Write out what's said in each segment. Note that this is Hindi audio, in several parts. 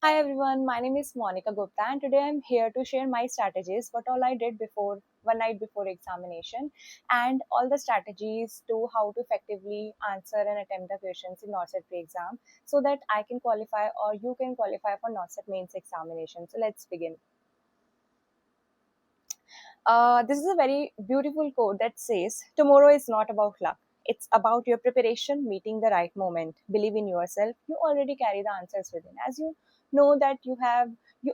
Hi everyone, my name is Monica Gupta and today I'm here to share my strategies, what all I did before one night before examination and all the strategies to how to effectively answer and attempt the questions in NORCET pre-exam so that I can qualify or you can qualify for NORCET mains examination. So let's begin. This is a very beautiful quote that says, tomorrow is not about luck. It's about your preparation, meeting the right moment. Believe in yourself. You already carry the answers within. As you know that you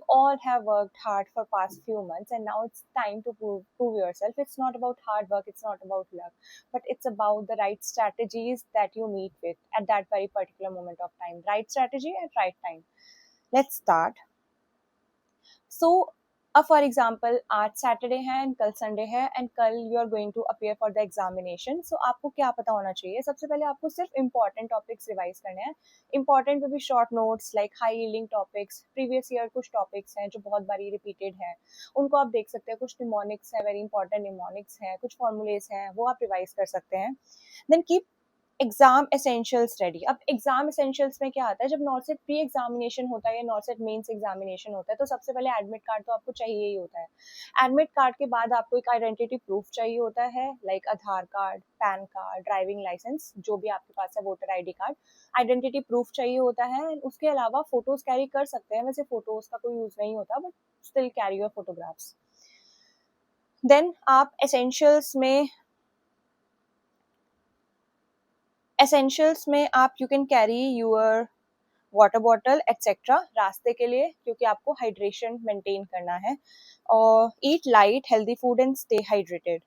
all have worked hard for past few months and now it's time to prove yourself. It's not about hard work. It's not about luck, but it's about the right strategies that you meet with at that very particular moment of time. Right strategy at right time. Let's start. So अब फॉर एग्जाम्पल आज सैटरडे है एंड कल संडे है एंड कल you are going to appear for the examination. So आपको क्या पता होना चाहिए? सबसे पहले आपको सिर्फ इंपॉर्टेंट टॉपिक्स रिवाइज करने हैं. इंपॉर्टेंट में भी short notes like high yielding topics, previous year कुछ टॉपिक्स हैं जो बहुत बारी रिपीटेड है, उनको आप देख सकते हैं. कुछ निमोनिक्स है, वेरी इंपॉर्टेंट निमोनिक्स है, कुछ फॉर्मूलेस हैं, वो आप रिवाइज कर सकते हैं. Then keep exam essentials ready. अब एग्जाम एसेंशियल्स में क्या आता है, जब नॉर्सेट प्री एग्जामिनेशन होता है या नॉर्सेट मेंस एग्जामिनेशन होता है तो सबसे पहले एडमिट कार्ड तो आपको चाहिए ही होता है. एडमिट कार्ड के बाद आपको एक आइडेंटिटी प्रूफ चाहिए होता है like Aadhaar card, PAN card, driving licence, जो भी आपके पास है, voter ID card, identity proof चाहिए होता है. उसके अलावा फोटोज कैरी कर सकते हैं, वैसे फोटोज का कोई यूज नहीं होता but still carry your photographs. Then आप एसेंशियल्स में आप you can carry your water bottle etcetera रास्ते के लिए, क्योंकि आपको हाइड्रेशन मेंटेन करना है. और ईट light healthy food and stay hydrated.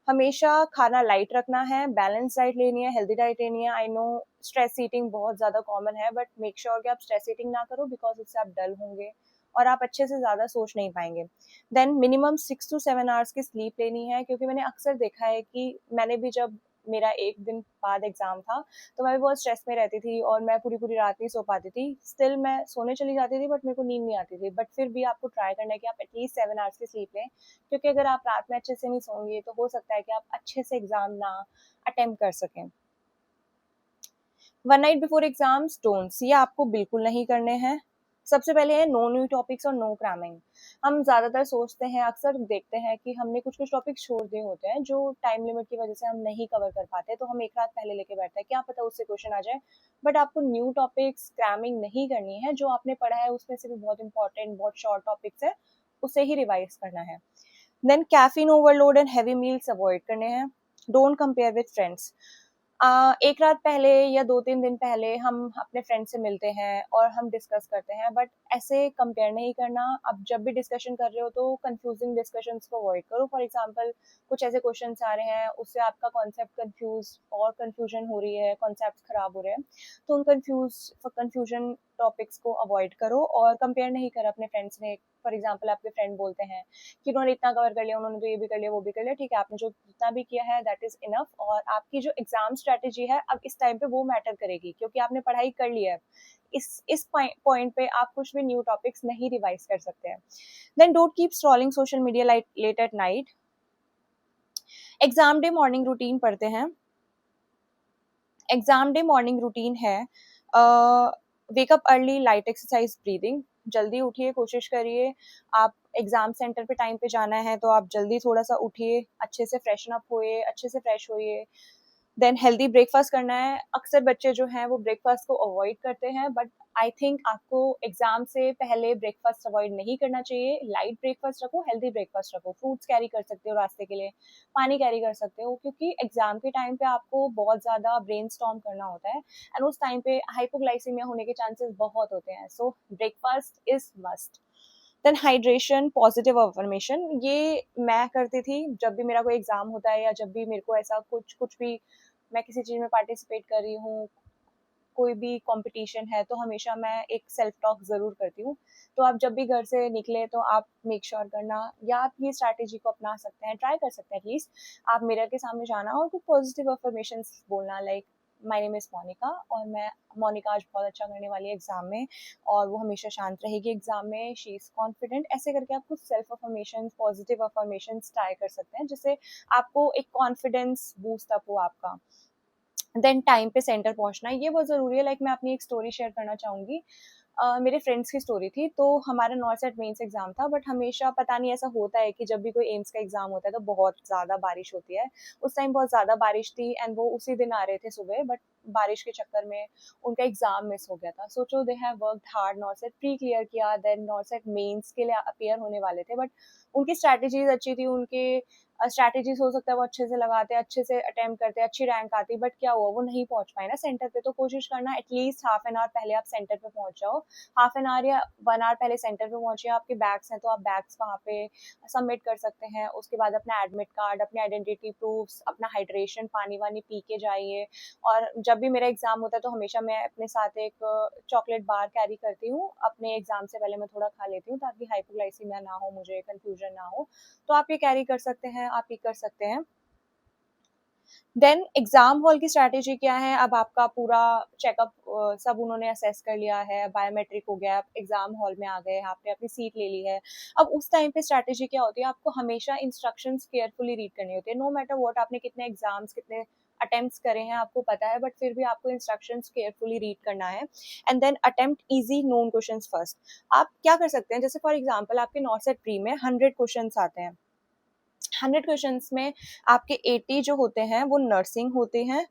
हमेशा खाना लाइट रखना है, बैलेंस डाइट लेनी है, हेल्दी डाइट लेनी है. आई नो स्ट्रेस ईटिंग बहुत ज़्यादा कॉमन है बट मेक श्योर कि आप स्ट्रेस ईटिंग ना करो बिकॉज उससे आप डल होंगे और आप अच्छे से ज़्यादा सोच नहीं पाएंगे. देन मिनिमम 6 to 7 आवर्स की स्लीप लेनी है, क्योंकि मैंने अक्सर देखा है कि मैंने भी जब मेरा एक दिन बाद एग्जाम था तो मैं भी बहुत स्ट्रेस में रहती थी और मैं पूरी पूरी रात नहीं सो पाती थी. स्टिल मैं सोने चली जाती थी बट मेरे को नींद नहीं आती थी. बट फिर भी आपको ट्राई करना है कि आप एटलीस्ट 7 आवर्स की स्लीप लें, क्योंकि अगर आप रात में अच्छे से नहीं सोंगे तो हो सकता है कि आप अच्छे से एग्जाम ना अटेम्प्ट कर सकें. One night before exams don'ts, ये आपको बिल्कुल नहीं करने हैं. सबसे पहले है नो न्यू टॉपिक्स और नो क्रैमिंग. हम ज़्यादातर सोचते हैं, अक्सर देखते हैं कि हमने कुछ कुछ टॉपिक्स छोड़ दिए होते हैं जो टाइम लिमिट की वजह से हम नहीं कवर कर पाते, तो हम एक रात पहले लेके बैठते हैं, क्या पता उससे क्वेश्चन आ जाए. बट आपको न्यू टॉपिक्स क्रैमिंग नहीं करनी है. जो आपने पढ़ा है उसमें से भी बहुत इंपॉर्टेंट, बहुत शॉर्ट टॉपिक्स है, उसे ही रिवाइज करना है. Then caffeine overload and heavy meals avoid करने हैं. Don't compare with friends. एक रात पहले या 2-3 दिन पहले हम अपने फ्रेंड से मिलते हैं और हम डिस्कस करते हैं, बट ऐसे कंपेयर नहीं करना. अब जब भी डिस्कशन कर रहे हो तो कंफ्यूजिंग डिस्कशंस को अवॉइड करो. फॉर एग्जांपल कुछ ऐसे क्वेश्चंस आ रहे हैं, उससे आपका कॉन्सेप्ट कंफ्यूज और कंफ्यूजन हो रही है, कॉन्सेप्ट खराब हो रहे हैं, तो उन कंफ्यूजन टॉपिक्स को अवॉइड करो और कंपेयर नहीं करो अपने फ्रेंड्स ने. फॉर एग्जाम्पल आपके फ्रेंड बोलते हैं कि उन्होंने इतना कवर कर लिया, उन्होंने तो ये भी कर लिया, वो भी कर लिया. ठीक है, आपने जो जितना भी किया है दैट इज इनफ. और आपकी जो एग्जाम स्ट्रेटेजी है अब इस टाइम पे वो मैटर करेगी, क्योंकि आपने पढ़ाई कर ली है. इस पॉइंट पे आप कुछ भी न्यू टॉपिक्स नहीं रिवाइज कर सकते हैं. Then don't keep scrolling social media late at night. Exam day morning routine पढ़ते हैं. एग्जाम डे मॉर्निंग रूटीन है wake up early, light exercise, breathing. जल्दी उठिए, कोशिश करिए. आप एग्जाम सेंटर पे टाइम पे जाना है तो आप जल्दी थोड़ा सा उठिए, अच्छे से फ्रेशन अप होइए, अच्छे से फ्रेश होइए. देन हेल्दी ब्रेकफास्ट करना है. अक्सर बच्चे जो हैं वो ब्रेकफास्ट को अवॉइड करते हैं, बट आई थिंक आपको एग्जाम से पहले ब्रेकफास्ट अवॉइड नहीं करना चाहिए. लाइट ब्रेकफास्ट रखो, हेल्दी ब्रेकफास्ट रखो. फ्रूट्स कैरी कर सकते हो रास्ते के लिए, पानी कैरी कर सकते हो, क्योंकि एग्जाम के टाइम पे आपको बहुत ज़्यादा ब्रेन स्टॉर्म करना होता है एंड उस टाइम पे हाइपोग्लाइसीमिया होने के चांसेस बहुत होते हैं. So breakfast is must. Then hydration, positive affirmation, ये मैं करती थी जब भी मेरा कोई एग्जाम होता है या जब भी मेरे को ऐसा कुछ भी मैं किसी चीज़ में पार्टिसिपेट कर रही हूँ, कोई भी कंपटीशन है, तो हमेशा मैं एक सेल्फ टॉक ज़रूर करती हूँ. तो आप जब भी घर से निकले तो आप मेक श्योर करना, या आप ये स्ट्रैटेजी को अपना सकते हैं, ट्राई कर सकते हैं एटलीस्ट. आप मिरर के सामने जाना और कुछ पॉजिटिव अफर्मेशंस बोलना like my name is Monika और मैं मोनिका आज बहुत अच्छा करने वाली है एग्जाम में और वो हमेशा शांत रहेगी एग्जाम में, शी इज़ कॉन्फिडेंट. ऐसे करके आप कुछ self affirmations, positive affirmations try कर सकते हैं जिससे आपको एक कॉन्फिडेंस बूस्ट अप हो आपका. देन टाइम पे सेंटर पहुंचना, ये बहुत ज़रूरी है. लाइक मैं अपनी एक स्टोरी शेयर करना चाहूँगी. मेरे फ्रेंड्स की स्टोरी थी। तो हमारा नॉर्थ सेट मेंस एग्जाम था, बट हमेशा पता नहीं ऐसा होता है कि जब भी कोई एम्स का एग्जाम होता है तो बहुत ज़्यादा बारिश होती है। उस टाइम बहुत ज़्यादा बारिश थी एंड वो उसी दिन आ रहे थे सुबह, बट बारिश के चक्कर में उनका एग्जाम मिस हो गया था। सोचो, they have worked hard, north set pre clear किया, देन नॉर्थ सेट मेंस के लिए अपियर होने वाले थे, बट उनकी स्ट्रैटेजीज अच्छी थी, उनके स्ट्रैटेजीज हो सकता है वो अच्छे से लगाते, अच्छे से अटेम्प्ट करते, अच्छी रैंक आती, बट क्या हुआ, वो नहीं पहुंच पाए ना सेंटर पे। तो कोशिश करना एटलीस्ट हाफ एन आवर पहले आप सेंटर पे पहुंच जाओ। हाफ एन आवर या 1 आवर पहले सेंटर पे पहुंचे। आपके बैग्स हैं तो आप बैग्स वहाँ पे सबमिट कर सकते हैं। उसके बाद अपना एडमिट कार्ड, अपने आइडेंटिटी प्रूफ्स, अपना हाइड्रेशन, पानी वानी पी के जाइए। और जब भी मेरा एग्जाम होता है तो हमेशा मैं अपने साथ एक चॉकलेट बार कैरी करती हूँ। अपने एग्जाम से पहले मैं थोड़ा खा लेती हूँ ताकि हाइपोग्लाइसीमिया ना हो, मुझे कंफ्यूजन ना हो। तो आप ये कैरी कर सकते हैं, आप ये कर सकते हैं। देन एग्जाम हॉल की स्ट्रैटेजी क्या है? अब आपका पूरा चेकअप सब उन्होंने असेस कर लिया है, बायोमेट्रिक हो गया, आप एग्जाम हॉल में आ गए, आपने अपनी सीट ले ली है। अब उस टाइम पे स्ट्रैटेजी क्या होती है? आपको हमेशा इंस्ट्रक्शंस केयरफुली रीड करनी होती है। नो मैटर व्हाट, आपने कितने एग्जाम्स, कितने अटेम्प्ट्स करे हैं आपको पता है, बट फिर भी आपको इंस्ट्रक्शंस केयरफुली रीड करना है। And then attempt easy known questions first. आप क्या कर सकते हैं, जैसे फॉर एग्जांपल आपके नॉर्थ सेट प्री में 100 क्वेश्चंस आते हैं। 100 क्वेश्चंस में आपके 80 जो होते हैं वो नर्सिंग होते हैं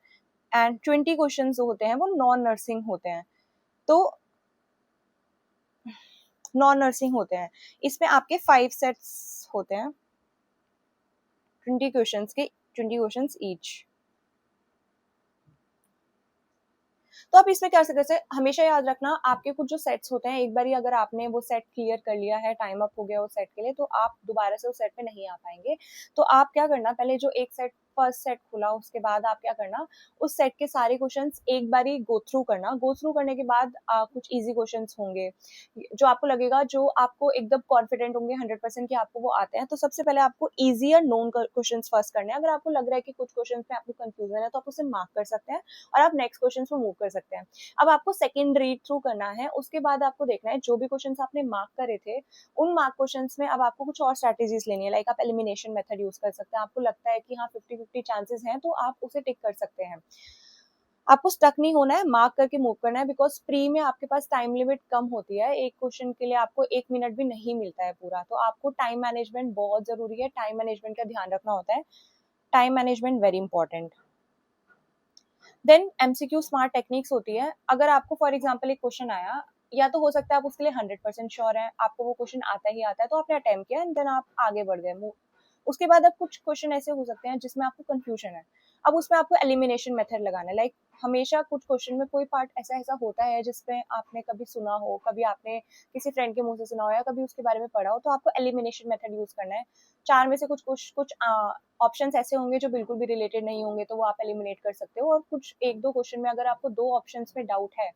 एंड 20 क्वेश्चन जो होते हैं वो नॉन नर्सिंग होते हैं। तो नॉन नर्सिंग होते हैं, इसमें आपके 5 सेट्स होते हैं, 20 क्वेश्चंस के, 20 क्वेश्चंस ईच। तो आप इसमें क्या कर सकते हैं, हमेशा याद रखना आपके कुछ जो सेट्स होते हैं, एक बार अगर आपने वो सेट क्लियर कर लिया है, टाइम अप हो गया उस सेट के लिए, तो आप दोबारा से उस सेट पे नहीं आ पाएंगे। तो आप क्या करना, पहले जो एक सेट, फर्स्ट सेट खुला, उसके बाद आप क्या करना, उस सेट के सारे क्वेश्चंस एक बार ही गो थ्रू करना। गो थ्रू करने के बाद कुछ इजी क्वेश्चंस होंगे जो आपको लगेगा, जो आपको एकदम कॉन्फिडेंट होंगे 100% कि आपको वो आते हैं। तो सबसे पहले आपको इजियर नोन क्वेश्चंस फर्स्ट करने हैं। अगर आपको लग रहा है कि कुछ क्वेश्चंस में आपको कंफ्यूजन है तो आप उसे मार्क कर सकते हैं और आप नेक्स्ट क्वेश्चन पे मूव कर सकते हैं। अब आपको सेकंड रीड थ्रू करना है, उसके बाद आपको देखना है जो भी क्वेश्चंस आपने मार्क करे थे, उन मार्क क्वेश्चंस में अब आपको कुछ और स्ट्रैटेजीज लेनी है। लाइक आप एलिमिनेशन मेथड यूज कर सकते हैं। आपको लगता है कि हाँ 50-50 चांसेस हैं तो आप उसे टिक कर सकते हैं। आपको स्टक नहीं होना है, मार्क करके मूव करना है, बिकॉज प्री में आपके पास टाइम लिमिट कम होती है। एक क्वेश्चन के लिए आपको 1 मिनट भी नहीं मिलता है पूरा। तो आपको टाइम मैनेजमेंट बहुत जरूरी है, टाइम मैनेजमेंट का ध्यान रखना होता है। Time management very important. Then MCQ smart techniques होती है। अगर आपको फॉर एग्जांपल एक क्वेश्चन आया, या तो हो सकता है आप उसके लिए 100% श्योर है, आपको वो क्वेश्चन आता ही आता है, तो आपने अटेम्प्ट किया एंड देन आप आगे बढ़ गए। उसके बाद अब कुछ क्वेश्चन ऐसे हो सकते हैं जिसमें आपको कंफ्यूजन है। अब उसमें आपको एलिमिनेशन मेथड लगाना है। लाइक हमेशा कुछ क्वेश्चन में कोई पार्ट ऐसा ऐसा होता है जिसमें आपने कभी सुना हो, कभी आपने किसी फ्रेंड के मुंह से सुना हो या कभी उसके बारे में पढ़ा हो, तो आपको एलिमिनेशन मेथड यूज करना है। 4 में से कुछ कुछ कुछ ऑप्शंस ऐसे होंगे जो बिल्कुल भी रिलेटेड नहीं होंगे, तो वो आप एलिमिनेट कर सकते हो। और कुछ 1-2 क्वेश्चन में अगर आपको 2 ऑप्शंस में डाउट है,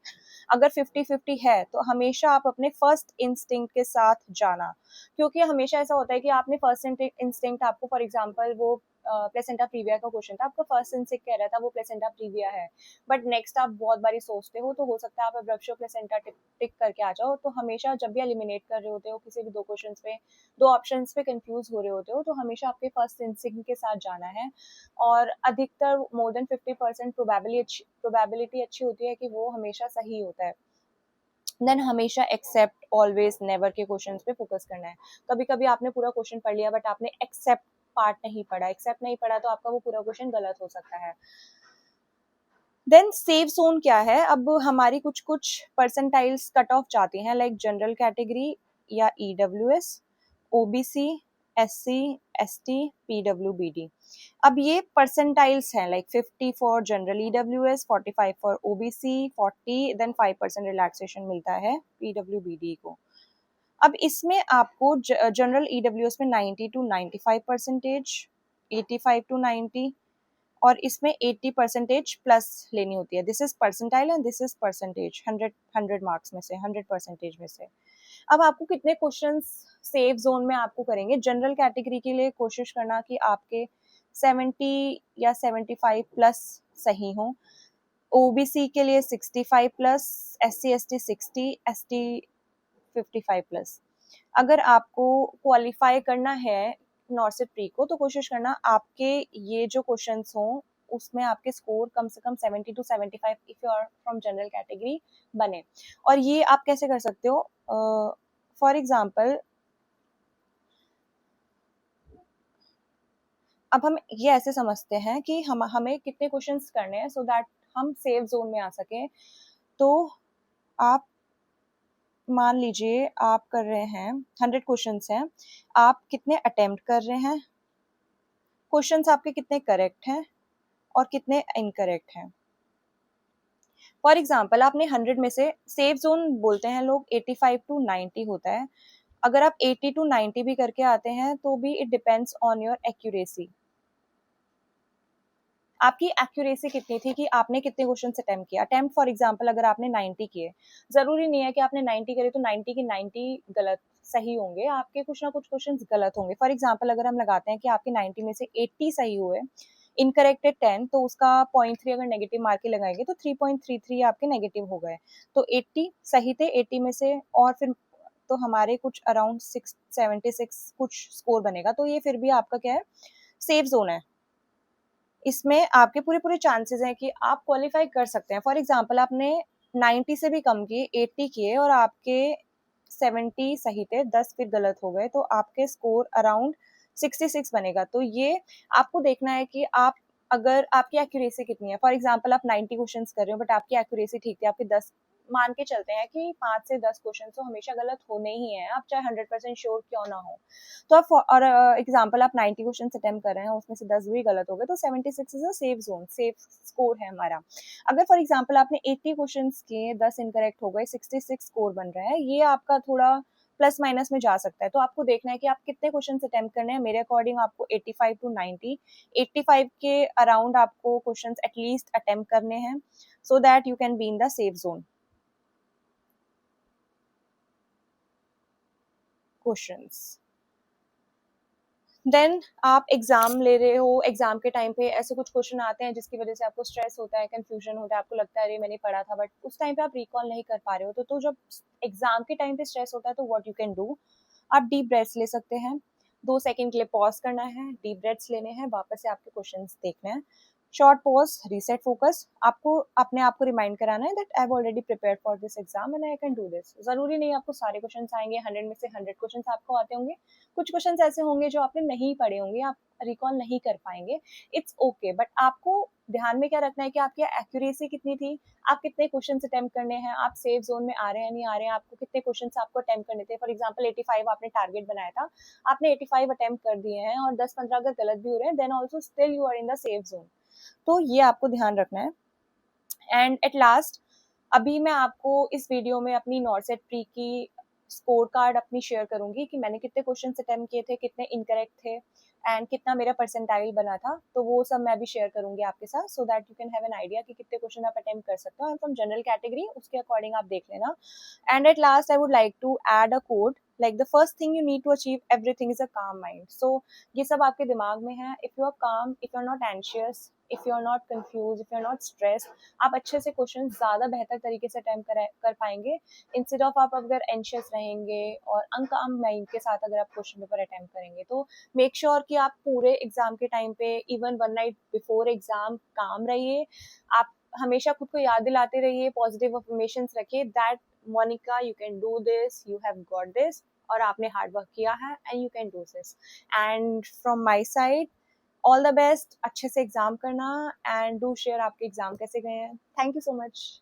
अगर 50-50 है, तो हमेशा आप अपने फर्स्ट इंस्टिंक्ट के साथ जाना। क्योंकि हमेशा ऐसा होता है कि आपने फर्स्ट इंस्टिंक्ट, आपको फॉर एग्जांपल वो प्लेसेंटा प्रीविया का क्वेश्चन था, आपका फर्स्ट इंस्टिंक्ट कह रहा था वो प्लेसेंटा प्रीविया है, बट नेक्स्ट आप बहुत बारी सोचते हो तो हो सकता है आप एब्रप्शो प्लेसेंटा टिक करके आ जाओ। तो हमेशा जब भी एलिमिनेट कर रहे होते हो किसी भी 2 क्वेश्चंस पे, 2 ऑप्शंस पे कंफ्यूज हो रहे होते हो, तो हमेशा आपके फर्स्ट इंस्टिंक्ट के साथ जाना है। और अधिकतर मोर देन 50% प्रोबेबिलिटी अच्छी होती है कि वो हमेशा सही होता है। देन हमेशा एक्सेप्ट ऑलवेज नेवर के क्वेश्चंस पे फोकस करना है। कभी कभी आपने पूरा क्वेश्चन पढ़ लिया बट आपने एक्सेप्ट पार्ट नहीं पढ़ा, एक्सेप्ट नहीं पढ़ा तो आपका वो पूरा क्वेश्चन गलत हो सकता है। देन सेफ जोन क्या है? अब हमारी कुछ कुछ परसेंटाइल्स कट ऑफ जाती हैं, लाइक जनरल कैटेगरी या ईडब्ल्यूएस, ओबीसी, एससी, एसटी, पीडब्ल्यूबीडी। अब ये परसेंटाइल्स हैं, like 50 for general EWS, 45 for OBC, 40, then 5% relaxation मिलता है पीडब्ल्यूबीडी को। अब इसमें आपको जनरल ईडब्ल्यूएस में 90 टू 95%, 85 टू 90, और इसमें 80% प्लस लेनी होती है। This is percentile and this is percentage, 100 marks में से, 100% में से। अब आपको कितने क्वेश्चंस सेफ जोन में आपको करेंगे? जनरल कैटेगरी के लिए कोशिश करना कि आपके 70 या 75 प्लस सही हो, ओबीसी के लिए 65 plus, SC ST 60, ST 55 plus. अगर आपको क्वालिफाई करना है नॉर्थ से प्री को, तो कोशिश करना आपके ये जो क्वेश्चंस हों उसमें आपके स्कोर कम से कम 70 to 75 if you are from general category बने। और ये आप कैसे कर सकते हो? फॉर एग्जाम्पल, अब हम ये ऐसे समझते हैं कि हमें कितने क्वेश्चंस करने हैं सो दैट हम सेफ जोन में आ सके। तो आप मान लीजिए आप कर रहे हैं 100 क्वेश्चंस हैं, आप कितने अटेम्प्ट कर रहे हैं, क्वेश्चंस आपके कितने करेक्ट हैं और कितने इनकरेक्ट हैं। फॉर एग्जाम्पल, आपने 100 में से, सेफ जोन बोलते हैं लोग 85 to 90 होता है, अगर आप 80 to 90 भी करके आते हैं तो भी it depends on your accuracy. आपकी एक्यूरेसी कितनी थी कि आपने कितने क्वेश्चन अटेम्प्ट किया। अटेम्प्ट फॉर एग्जांपल अगर आपने 90 किए, जरूरी नहीं है कि आपने 90 करे तो 90 की 90 गलत सही होंगे, आपके कुछ ना कुछ क्वेश्चन गलत होंगे। फॉर एग्जांपल अगर हम लगाते हैं कि आपके 90 में से 80 सही हुए, इनकरेक्ट है 10, तो उसका 0.3 अगर नेगेटिव मार्क के लगाएंगे तो 3.33 आपके नेगेटिव हो गए। तो 80 सही थे, 80 में से, और फिर तो हमारे कुछ अराउंड 676 कुछ स्कोर बनेगा। तो ये फिर भी आपका क्या है, सेफ जोन है। इसमें आपके पूरे पूरे चांसेस हैं कि आप क्वालिफाई कर सकते हैं। फॉर एग्जांपल आपने 90 से भी कम किए, 80 किए और आपके 70 सही थे, 10 फिर गलत हो गए, तो आपके स्कोर अराउंड 66 बनेगा। तो ये आपको देखना है कि आप, अगर आपकी एक्यूरेसी कितनी है। फॉर एग्जांपल आप 90 क्वेश्चंस कर रहे हो बट आपकी एक्यूरेसी ठीक थी, आपके 10, मान के चलते हैं कि 5 से 10 क्वेश्चन तो हमेशा गलत होने ही हैं, आप चाहे 100% श्योर क्यों ना हो। तो आप, और एग्जांपल आप 90 क्वेश्चन अटेम्प्ट कर रहे हैं, उसमें से 10 भी गलत हो गए, तो 76 is a safe zone, safe score है हमारा। अगर फॉर एग्जांपल आपने 80 क्वेश्चन किए, 10 इनकरेक्ट हो गए, 66 स्कोर बन रहा है, ये आपका थोड़ा प्लस माइनस में जा सकता है। तो आपको देखना है कि आप कितने क्वेश्चन अटेम्प्ट करने हैं। मेरे अकॉर्डिंग आपको 85 to 90, 85 के अराउंड आपको क्वेश्चन एटलीस्ट अटेम्प्ट करने हैं so that you can be in the safe zone. Questions, then आप एग्जाम ले रहे हो, एग्जाम के टाइम पे ऐसे कुछ क्वेश्चन आते हैं जिसकी वजह से आपको स्ट्रेस होता है, कंफ्यूजन होता है, आपको लगता है अरे मैंने पढ़ा था, बट उस टाइम पे आप रिकॉल नहीं कर पा रहे हो। तो जब एग्जाम के टाइम पे स्ट्रेस होता है तो व्हाट यू कैन डू, आप डीप ब्रेथ्स ले सकते हैं, 2 सेकंड के लिए पॉज करना है, डीप ब्रेथ्स लेने हैं, वापस से आपके क्वेश्चंस देखने हैं, शॉर्ट पॉज, रीसेट फोकस। आपको अपने आप को रिमाइंड कराना है that I have already prepared for this exam and I can do this. जरूरी नहीं आपको सारे क्वेश्चंस आएंगे, 100 में से 100 क्वेश्चंस आपको आते होंगे, कुछ क्वेश्चंस ऐसे होंगे जो आपने नहीं पढ़े होंगे, आप रिकॉल नहीं कर पाएंगे, इट्स ओके। बट आपको ध्यान में क्या रखना है कि आपकी एक्यूरेसी कितनी थी, आप कितने क्वेश्चंस अटेम्प्ट करने हैं, आप सेफ जोन में आ रहे हैं नहीं आ रहे हैं, आपको कितने क्वेश्चंस आपको अटेम्प्ट करने थे। फॉर एग्जांपल 85 आपने टारगेट बनाया था, आपने 85 अटेम्प्ट कर दिए हैं और 10-15 अगर गलत भी हो रहे हैं, then also still you are in the safe zone. तो ये आपको ध्यान रखना है। एंड एट लास्ट, अभी मैं आपको इस वीडियो में अपनी नॉर्सेट प्री की स्कोर कार्ड अपनी शेयर करूंगी कि मैंने कितने क्वेश्चन अटेम्प्ट किए थे, कितने इनकरेक्ट थे एंड कितना मेरा परसेंटाइल बना था। तो वो सब मैं भी शेयर करूंगी आपके साथ so that you can have an idea कि कितने क्वेश्चन आप अटेम्प्ट कर सकते हो। फ्रॉम जनरल कैटेगरी उसके अकॉर्डिंग आप देख लेना। And at last I would like to add a code, like the first thing you need to achieve everything is a calm mind. सो ये सब आपके दिमाग में है। If you are calm, if you are not anxious, if you are not confuse, if you are not stress, आप अच्छे से क्वेश्चन ज्यादा बेहतर तरीके से अटेम्प्ट कर पाएंगे। इंस्टेड ऑफ आप अगर एंशियस रहेंगे और अनकाम माइंड के साथ अगर आप क्वेश्चन पेपर अटेम्प्ट करेंगे, तो मेक श्योर कि आप पूरे एग्जाम के टाइम पे, इवन 1 नाइट बिफोर एग्जाम, काम रहिए। आप हमेशा खुद को याद दिलाते रहिए, पॉजिटिव अफर्मेशंस रखिए that Monika you can do this, you have got this, और आपने हार्ड वर्क किया है and you can do this. And from my side all the best, अच्छे से एग्जाम करना एंड डू शेयर आपके एग्जाम कैसे गए हैं। Thank you so much.